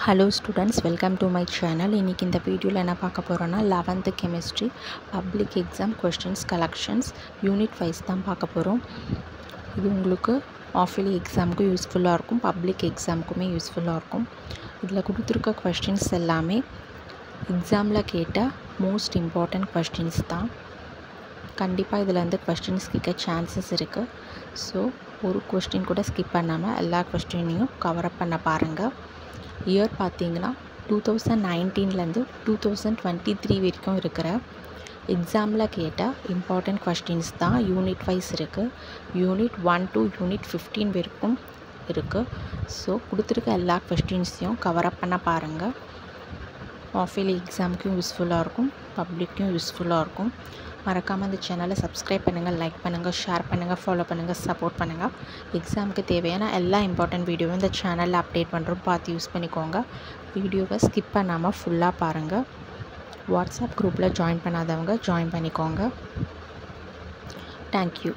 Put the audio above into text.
Hello students, welcome to my channel. இன்னைக்கு இந்த வீடியோவில் என்ன பார்க்க போகிறோன்னா 11th chemistry public exam questions collections unit 5 தான் பார்க்க போகிறோம். இது உங்களுக்கு ஆஃபலி எக்ஸாமுக்கும் யூஸ்ஃபுல்லாக இருக்கும், பப்ளிக் எக்ஸாமுக்குமே யூஸ்ஃபுல்லாக இருக்கும். இதில் கொடுத்துருக்க கொஸ்டின்ஸ் எல்லாமே எக்ஸாமில் கேட்ட மோஸ்ட் இம்பார்ட்டண்ட் கொஸ்டின்ஸ் தான். கண்டிப்பாக இதில் வந்து கொஸ்டின்ஸ் கேட்க சான்சஸ் இருக்குது. ஸோ ஒரு கொஸ்டின் கூட ஸ்கிப் பண்ணாமல் எல்லா கொஸ்டினையும் கவரப் பண்ண பாருங்கள். இயர் பார்த்தீங்கன்னா 2019லேருந்து 2023 வரைக்கும் இருக்கிற எக்ஸாமில் கேட்ட இம்பார்ட்டண்ட் கொஸ்டின்ஸ் தான் யூனிட் வைஸ் இருக்குது. யூனிட் 1 to யூனிட் 15 வரைக்கும் இருக்குது. ஸோ கொடுத்துருக்க எல்லா கொஸ்டின்ஸையும் கவரப் பண்ண பாருங்கள். ஆஃபலி எக்ஸாமுக்கும் யூஸ்ஃபுல்லாக இருக்கும், பப்ளிக்கும் யூஸ்ஃபுல்லாக இருக்கும். மறக்காமல் இந்த சேனலை சப்ஸ்கிரைப் பண்ணுங்கள், லைக் பண்ணுங்கள், ஷேர் பண்ணுங்கள், ஃபாலோ பண்ணுங்கள், சப்போர்ட் பண்ணுங்கள். எக்ஸாமுக்கு தேவையான எல்லா இம்பார்ட்டண்ட் வீடியோவும் இந்த சேனலில் அப்டேட் பண்ணுறோம், பார்த்து யூஸ் பண்ணிக்கோங்க. வீடியோவை ஸ்கிப் பண்ணாமல் ஃபுல்லாக பாருங்கள். வாட்ஸ்அப் குரூப்பில் ஜாயின் பண்ணாதவங்க ஜாயின் பண்ணிக்கோங்க. தேங்க்யூ.